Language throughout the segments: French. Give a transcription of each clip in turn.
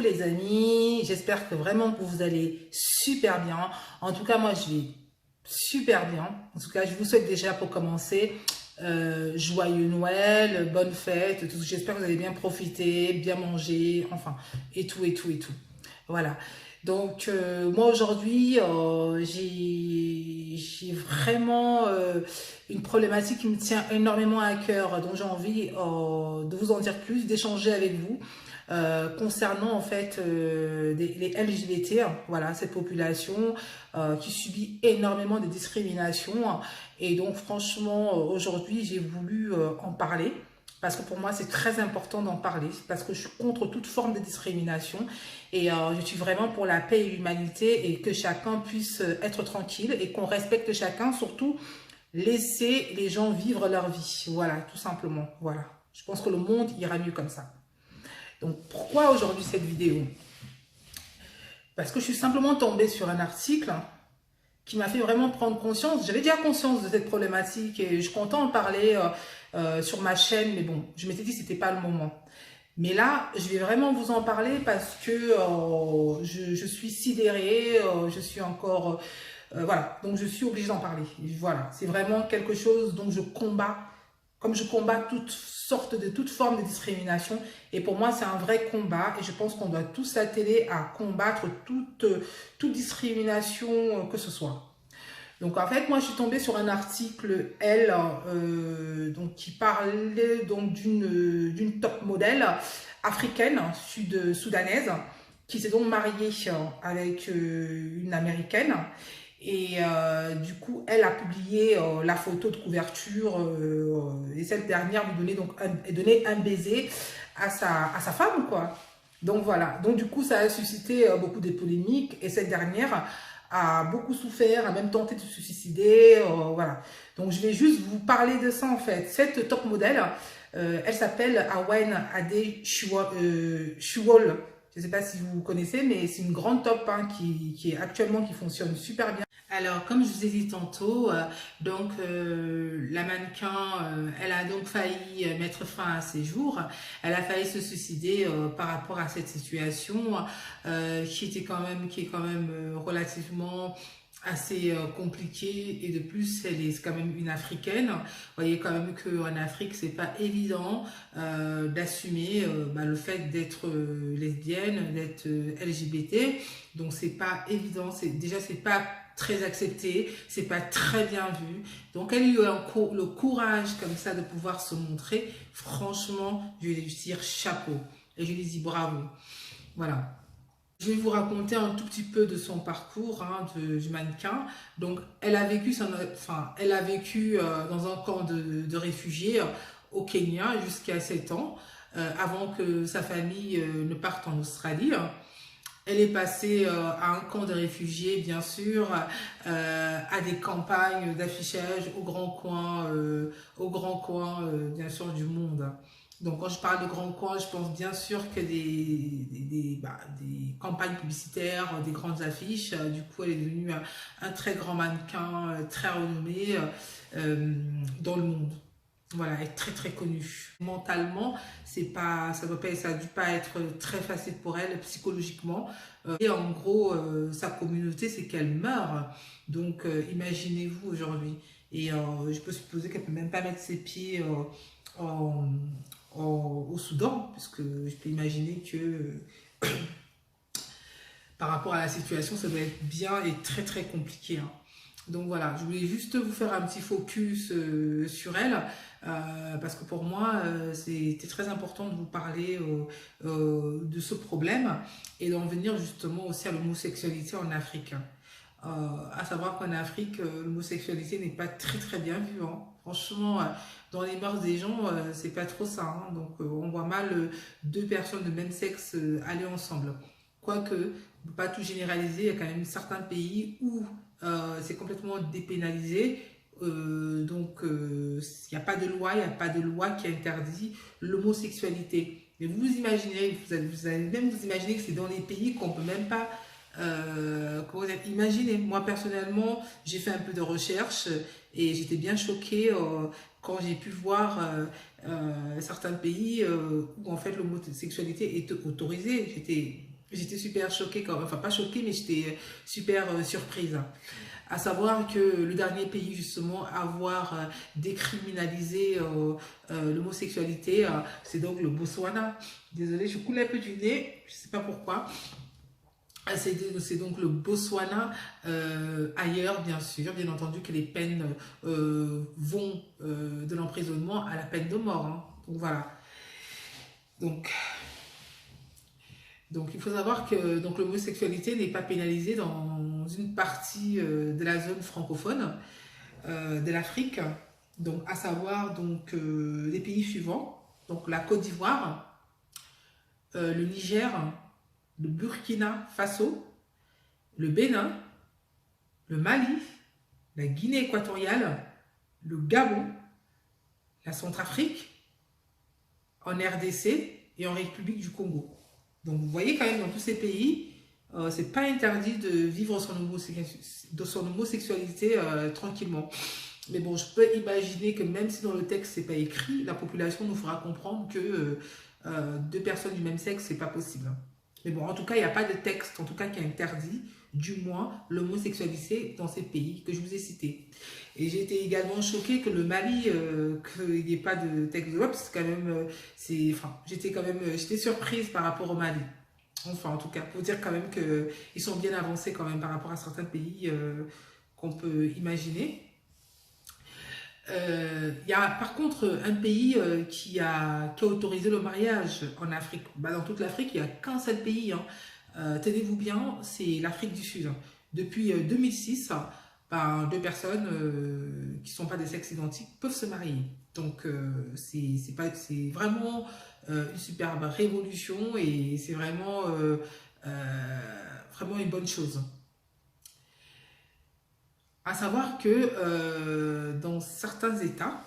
les amis, j'espère que vraiment que vous allez super bien. En tout cas, moi je vais super bien. En tout cas, je vous souhaite déjà pour commencer joyeux Noël, bonne fête. J'espère que vous avez bien profité, bien mangé, enfin, et tout, et tout, et tout. Voilà. Donc, moi aujourd'hui, j'ai vraiment une problématique qui me tient énormément à cœur, dont j'ai envie de vous en dire plus, d'échanger avec vous concernant en fait les LGBT, hein, voilà, cette population qui subit énormément de discrimination. Et donc, franchement, aujourd'hui, j'ai voulu en parler. Parce que pour moi, c'est très important d'en parler, parce que je suis contre toute forme de discrimination et je suis vraiment pour la paix et l'humanité et que chacun puisse être tranquille et qu'on respecte chacun, surtout laisser les gens vivre leur vie. Voilà, tout simplement. Voilà. Je pense que le monde ira mieux comme ça. Donc, pourquoi aujourd'hui cette vidéo? Parce que je suis simplement tombée sur un article qui m'a fait vraiment prendre conscience. J'avais déjà conscience de cette problématique et je comptais en parler sur ma chaîne, mais bon, je m'étais dit que ce n'était pas le moment. Mais là, je vais vraiment vous en parler parce que je suis sidérée, je suis encore... voilà, donc je suis obligée d'en parler. Voilà, c'est vraiment quelque chose dont je combats, comme je combats toute forme de discrimination. Et pour moi, c'est un vrai combat et je pense qu'on doit tous s'atteler à combattre toute discrimination que ce soit. Donc en fait, moi je suis tombée sur un article, donc, qui parlait donc d'une top modèle africaine, soudanaise, qui s'est donc mariée avec une américaine. Et du coup, elle a publié la photo de couverture et cette dernière lui donnait un baiser à sa femme, quoi. Donc voilà, donc du coup ça a suscité beaucoup de polémiques et cette dernière a beaucoup souffert, a même tenté de se suicider, voilà. Donc je vais juste vous parler de ça en fait. Cette top modèle, elle s'appelle Awen Ade Shuwol. Je ne sais pas si vous connaissez, mais c'est une grande top hein, qui est actuellement qui fonctionne super bien. Alors, comme je vous ai dit tantôt, la mannequin, elle a donc failli mettre fin à ses jours. Elle a failli se suicider par rapport à cette situation qui est quand même relativement assez compliquée et de plus elle est quand même une africaine. Vous voyez quand même qu'en Afrique c'est pas évident d'assumer le fait d'être lesbienne, d'être LGBT, donc c'est pas évident, c'est pas très accepté, c'est pas très bien vu. Donc elle a eu le courage comme ça de pouvoir se montrer. Franchement, je lui tire chapeau et je lui dis bravo. Voilà. Je vais vous raconter un tout petit peu de son parcours hein, du mannequin. Donc, elle a vécu dans un camp de réfugiés au Kenya jusqu'à 7 ans, avant que sa famille ne parte en Australie. Elle est passée à un camp de réfugiés, bien sûr, à des campagnes d'affichage au grand coin, bien sûr, du monde. Donc, quand je parle de grand coin, je pense bien sûr que des campagnes publicitaires, des grandes affiches. Du coup, elle est devenue un très grand mannequin, très renommé dans le monde. Voilà, elle est très très connue. Mentalement, ça a dû pas être très facile pour elle psychologiquement. Et en gros, sa communauté, c'est qu'elle meurt. Donc, imaginez-vous aujourd'hui. Et je peux supposer qu'elle peut même pas mettre ses pieds en, au Soudan, puisque je peux imaginer que par rapport à la situation, ça doit être bien et très très compliqué. Hein. Donc voilà, je voulais juste vous faire un petit focus sur elle, parce que pour moi, c'était très important de vous parler de ce problème et d'en venir justement aussi à l'homosexualité en Afrique. À savoir qu'en Afrique, l'homosexualité n'est pas très très bien vue. Hein. Franchement, dans les mœurs des gens, c'est pas trop ça. Hein. Donc on voit mal deux personnes de même sexe aller ensemble. Quoique, on ne peut pas tout généraliser, il y a quand même certains pays où c'est complètement dépénalisé. Il n'y a pas de loi, il n'y a pas de loi qui interdit l'homosexualité. Mais vous imaginez, vous allez même vous imaginer que c'est dans les pays qu'on ne peut même pas imaginez. Moi personnellement, j'ai fait un peu de recherche et j'étais bien choquée quand j'ai pu voir certains pays où en fait l'homosexualité est autorisée. j'étais super choquée, enfin pas choquée, mais j'étais super surprise. À savoir que le dernier pays justement à avoir décriminalisé l'homosexualité, c'est donc le Botswana. Désolée, je coule un peu du nez, je sais pas pourquoi. C'est donc le Botswana, ailleurs bien sûr, bien entendu que les peines vont de l'emprisonnement à la peine de mort. Hein. Donc voilà. Donc, donc il faut savoir que donc l'homosexualité n'est pas pénalisée dans une partie de la zone francophone de l'Afrique, donc à savoir donc les pays suivants, donc la Côte d'Ivoire, le Niger, le Burkina Faso, le Bénin, le Mali, la Guinée équatoriale, le Gabon, la Centrafrique, en RDC et en République du Congo. Donc vous voyez quand même dans tous ces pays, c'est pas interdit de vivre son homosexualité tranquillement. Mais bon, je peux imaginer que même si dans le texte c'est pas écrit, la population nous fera comprendre que deux personnes du même sexe c'est pas possible. Mais bon, en tout cas, il n'y a pas de texte, en tout cas, qui interdit, du moins, l'homosexualité dans ces pays que je vous ai cités. Et j'ai été également choquée que le Mali, qu'il n'y ait pas de texte de loi, parce que quand même, j'étais surprise par rapport au Mali. Enfin, en tout cas, pour dire quand même qu'ils sont bien avancés quand même par rapport à certains pays qu'on peut imaginer. Y a par contre un pays qui a autorisé le mariage en Afrique. Bah, dans toute l'Afrique, il n'y a qu'un seul pays. Hein. Tenez-vous bien, c'est l'Afrique du Sud. Depuis 2006, bah, deux personnes qui ne sont pas des sexes identiques peuvent se marier. Donc c'est vraiment une superbe révolution et c'est vraiment, vraiment une bonne chose. À savoir que dans certains États,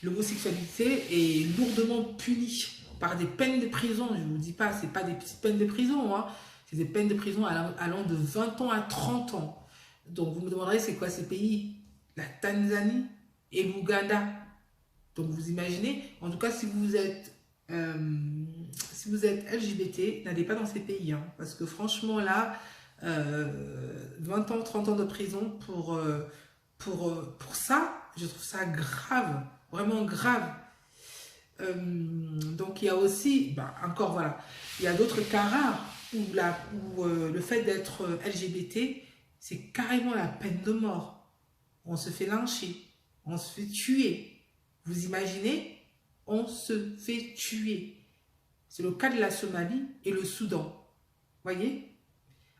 l'homosexualité est lourdement punie par des peines de prison. Je ne vous dis pas, ce n'est pas des petites peines de prison, hein. C'est des peines de prison allant de 20 ans à 30 ans. Donc vous me demanderez, c'est quoi ces pays? La Tanzanie et l'Ouganda. Donc vous imaginez, en tout cas si vous êtes LGBT, n'allez pas dans ces pays. Hein, parce que franchement là, 20 ans, 30 ans de prison pour ça, je trouve ça grave, vraiment grave. Donc il y a aussi, bah, encore voilà, il y a d'autres cas rares où le fait d'être LGBT, c'est carrément la peine de mort. On se fait lyncher, on se fait tuer. Vous imaginez? On se fait tuer. C'est le cas de la Somalie et le Soudan. Voyez?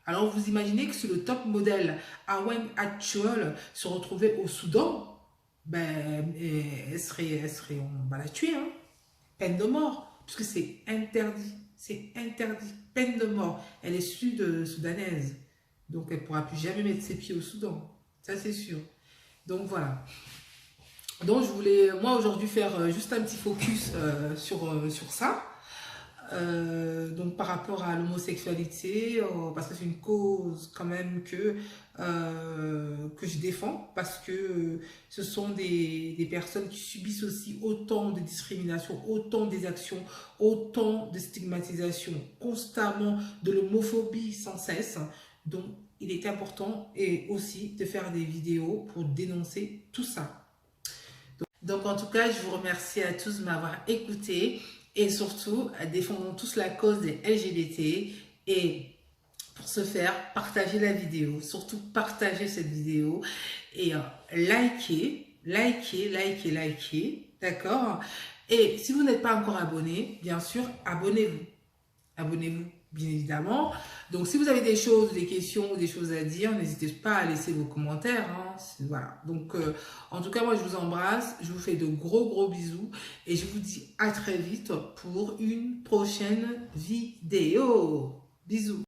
Alors vous imaginez que si le top modèle Awen Actual se retrouvait au Soudan, ben, on va la tuer, hein. Peine de mort, puisque c'est interdit. C'est interdit. Peine de mort. Elle est soudanaise. Donc elle ne pourra plus jamais mettre ses pieds au Soudan. Ça c'est sûr. Donc voilà. Donc je voulais, moi aujourd'hui, faire juste un petit focus sur ça. Donc par rapport à l'homosexualité, parce que c'est une cause quand même que je défends, parce que ce sont des personnes qui subissent aussi autant de discrimination, autant d'exactions, autant de stigmatisation, constamment de l'homophobie sans cesse. Donc il est important et aussi de faire des vidéos pour dénoncer tout ça. Donc en tout cas, je vous remercie à tous de m'avoir écouté. Et surtout, défendons tous la cause des LGBT. Et pour ce faire, partagez la vidéo. Surtout, partagez cette vidéo. Et likez. D'accord? Et si vous n'êtes pas encore abonné, bien sûr, abonnez-vous. Abonnez-vous, bien évidemment. Donc, si vous avez des choses, des questions ou des choses à dire, n'hésitez pas à laisser vos commentaires. Hein. Voilà. Donc, en tout cas, moi, je vous embrasse. Je vous fais de gros bisous. Et je vous dis à très vite pour une prochaine vidéo. Bisous.